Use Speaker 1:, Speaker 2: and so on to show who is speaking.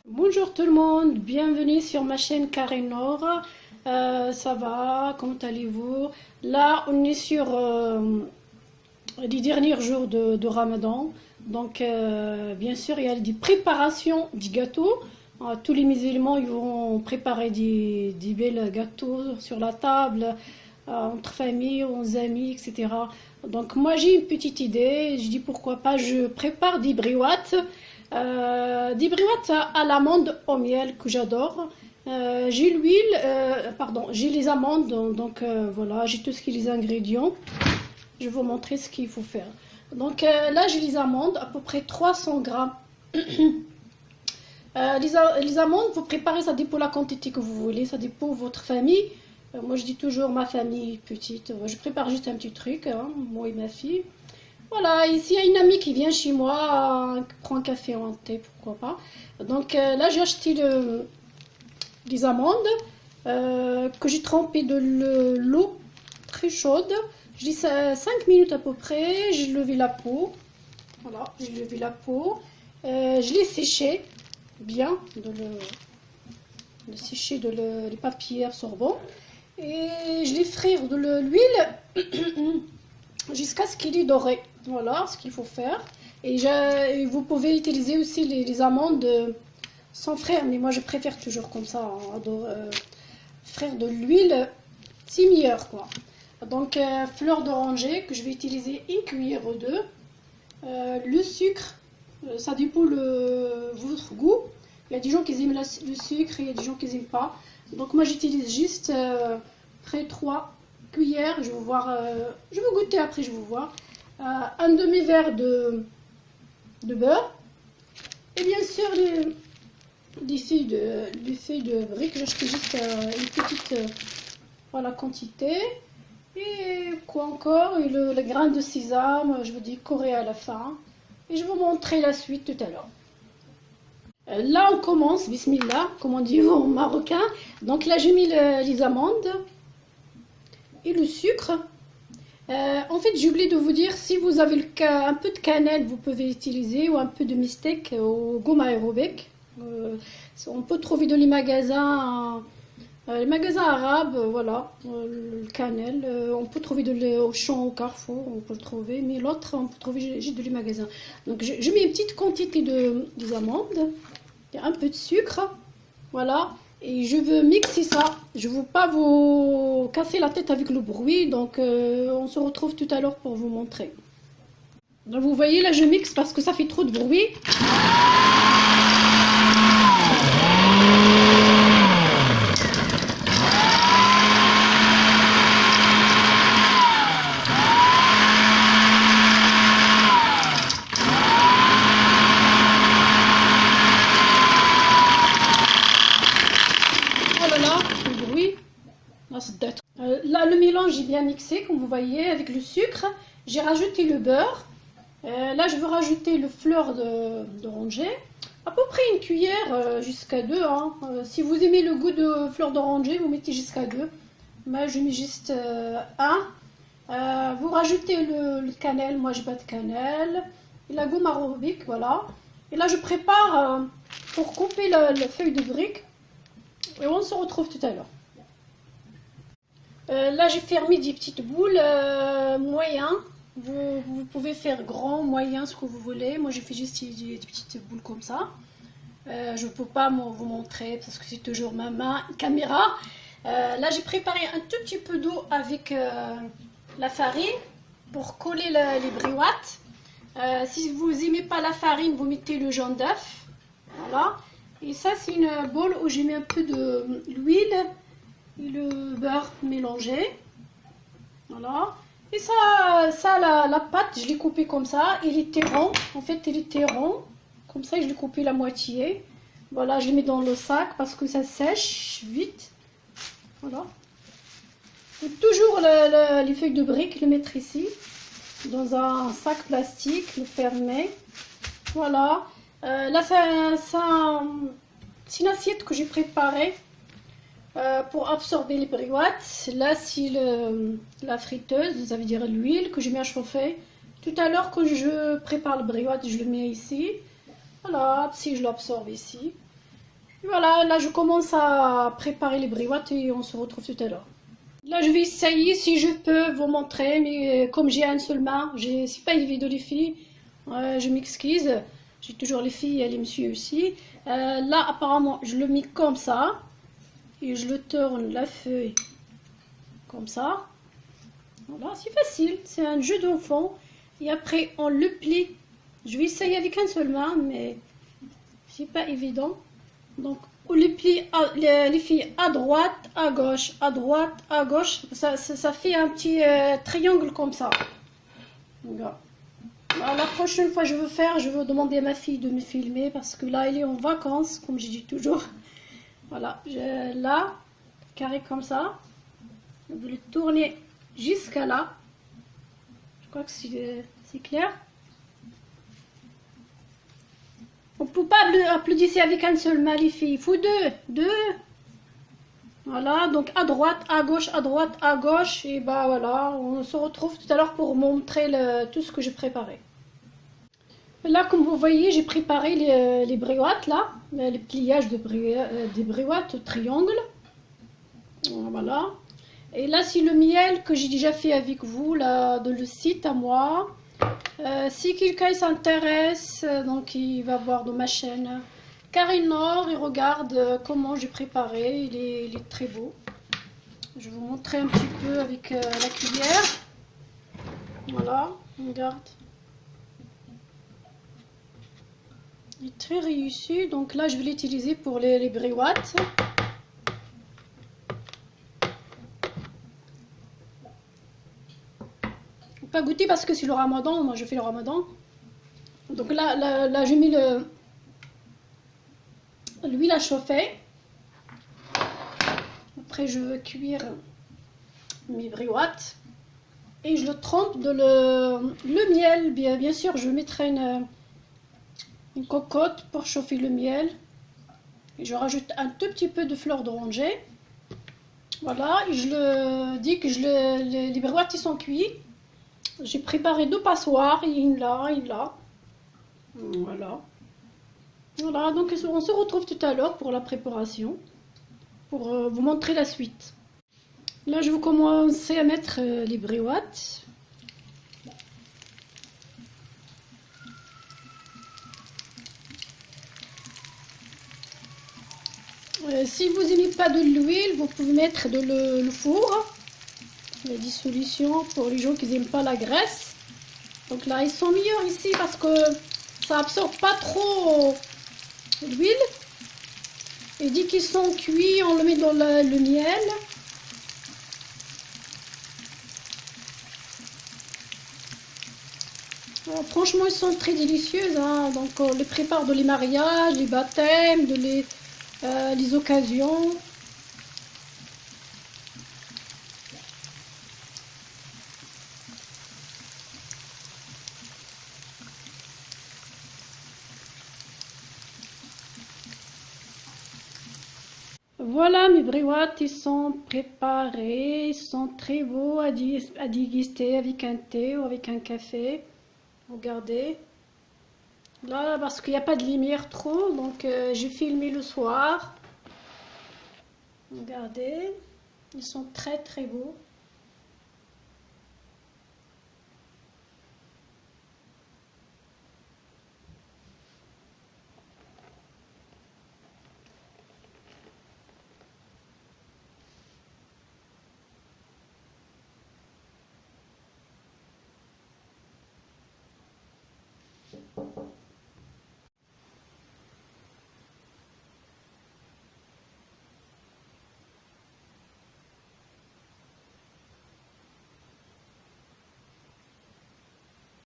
Speaker 1: Bonjour tout le monde, bienvenue sur ma chaîne Karinor. Ça va, comment allez-vous? Là, on est sur les derniers jours de Ramadan. Donc, bien sûr, il y a des préparations du gâteau. Tous les musulmans ils vont préparer des belles gâteaux sur la table, entre familles, entre amis, etc. Donc, moi, j'ai une petite idée. Je dis pourquoi pas, je prépare des briouates à l'amande au miel que j'adore. J'ai l'huile, pardon, j'ai les amandes, donc voilà, j'ai tout ce qui est les ingrédients. Je vais vous montrer ce qu'il faut faire. Donc là, j'ai les amandes, à peu près 300 grammes. Les amandes, vous préparez, ça dépend de la quantité que vous voulez, ça dépend de votre famille. Moi, je dis toujours ma famille petite. Je prépare juste un petit truc, hein, moi et ma fille. Voilà, ici il y a une amie qui vient chez moi, qui prend un café ou un thé, pourquoi pas. Donc là j'ai acheté des amandes que j'ai trempées de l'eau très chaude. Je dis ça 5 minutes à peu près, j'ai levé la peau. Voilà, j'ai levé la peau. Je l'ai séché bien, de sécher les papiers absorbants. Et je l'ai frire de l'huile jusqu'à ce qu'il est doré. Voilà ce qu'il faut faire. Et vous pouvez utiliser aussi les amandes sans frire, mais moi je préfère toujours comme ça, frire de l'huile, c'est meilleur quoi. Donc fleur d'oranger que je vais utiliser une cuillère ou deux. Le sucre, ça dépend votre goût. Il y a des gens qui aiment le sucre et il y a des gens qui n'aiment pas. Donc moi j'utilise juste près 3 cuillères. Je vais voir, je vais goûter après, je vais voir. Un demi-verre de beurre. Et bien sûr des feuilles de briques. J'ai acheté juste une petite voilà, quantité. Et quoi encore? Et le grain de sésame, je vous dis coré à la fin. Et je vais vous montrer la suite tout à l'heure. Là on commence, bismillah, comme on dit en marocain. Donc là j'ai mis les amandes et le sucre. En fait j'ai oublié de vous dire, si vous avez un peu de cannelle vous pouvez utiliser, ou un peu de mistec au gomme aérobic. On peut trouver dans les magasins arabes, voilà, le cannelle. On peut trouver au champ, au carrefour, on peut le trouver, mais l'autre on peut trouver juste dans les magasins. Donc je mets une petite quantité des amandes, un peu de sucre, voilà. Et je veux mixer ça. Je ne veux pas vous casser la tête avec le bruit. Donc on se retrouve tout à l'heure pour vous montrer. Donc vous voyez là je mixe parce que ça fait trop de bruit. Là, le mélange est bien mixé, comme vous voyez, avec le sucre. J'ai rajouté le beurre. Là, je veux rajouter le fleur d'oranger. À peu près une cuillère, jusqu'à deux. Hein. Si vous aimez le goût de fleur d'oranger, vous mettez jusqu'à deux. Moi, je mets juste un. Vous rajoutez le cannelle. Moi, j'ai pas de cannelle. Et la gomme aromatique, voilà. Et là, je prépare pour couper la feuille de brique. Et on se retrouve tout à l'heure. Là j'ai fermé des petites boules moyens. Vous pouvez faire grand, moyen, ce que vous voulez. Moi j'ai fait juste des petites boules comme ça. Je ne peux pas vous montrer parce que c'est toujours ma main caméra. Là j'ai préparé un tout petit peu d'eau avec la farine pour coller les briouates. Si vous n'aimez pas la farine, vous mettez le jaune d'œuf. Voilà. Et ça c'est une boule où j'ai mis un peu de l'huile et le beurre mélangé. Voilà. Et ça la pâte, je l'ai coupée comme ça. Il était rond. En fait, il était rond. Comme ça, je l'ai coupé la moitié. Voilà, je le mets dans le sac parce que ça sèche vite. Voilà. Et toujours les feuilles de briques, le mettre ici. Dans un sac plastique, le fermer. Voilà. Là, c'est une assiette que j'ai préparée. Pour absorber les briouates. Là c'est la friteuse, ça veut dire l'huile que j'ai mis à chauffer. Tout à l'heure que je prépare le briouate, je le mets ici. Voilà, si je l'absorbe ici. Voilà, là je commence à préparer les briouates et on se retrouve tout à l'heure. Là je vais essayer si je peux vous montrer, mais comme j'ai une seule main, c'est pas évident les filles, je m'excuse. J'ai toujours les filles et les messieurs aussi. Là apparemment je le mets comme ça et je le tourne la feuille comme ça. Voilà, c'est facile, c'est un jeu d'enfant. Et après on le plie. Je vais essayer avec une seule main, mais c'est pas évident. Donc on le plie les filles à droite, à gauche, à droite, à gauche. Ça fait un petit triangle comme ça. Voilà. Alors, la prochaine fois je veux demander à ma fille de me filmer parce que là elle est en vacances, comme je dis toujours. Voilà, là, carré comme ça. Vous le tournez jusqu'à là. Je crois que c'est clair. On ne peut pas applaudir avec un seul main, les filles. Il faut deux. Voilà, donc à droite, à gauche, à droite, à gauche. Et bah voilà, on se retrouve tout à l'heure pour montrer tout ce que j'ai préparé. Là, comme vous voyez, j'ai préparé les briouates, là. Les pliages des briouates triangle. Voilà. Et là, c'est le miel que j'ai déjà fait avec vous, là, dans le site à moi. Si quelqu'un s'intéresse, donc il va voir dans ma chaîne Karine Nord et regarde comment j'ai préparé, il est très beau. Je vais vous montrer un petit peu avec la cuillère. Voilà, regarde. Il est très réussi, donc là je vais l'utiliser pour les briouates. Pas goûter parce que c'est le ramadan, moi je fais le ramadan. Donc là j'ai mis l'huile à chauffer. Après je vais cuire mes briouates et je le trempe dans le miel. Bien sûr je mettrai une cocotte pour chauffer le miel et je rajoute un tout petit peu de fleur d'oranger. Voilà, et je le dis que les briouates ils sont cuits. J'ai préparé 2 passoires, une là, une là. Voilà. Voilà, donc on se retrouve tout à l'heure pour la préparation, pour vous montrer la suite. Là, je vais commencer à mettre les briouates. Si vous n'aimez pas de l'huile, vous pouvez mettre le four. La dissolution pour les gens qui n'aiment pas la graisse. Donc là ils sont meilleurs ici parce que ça absorbe pas trop l'huile. Et dès qu'ils sont cuits, on le met dans le miel. Alors, franchement ils sont très délicieux, hein. Donc on les prépare dans les mariages, les baptêmes, les occasions. Voilà, mes briouates, ils sont préparés, ils sont très beaux à déguster avec un thé ou avec un café. Regardez. Là, parce qu'il n'y a pas de lumière trop, donc j'ai filmé le soir. Regardez, ils sont très très beaux.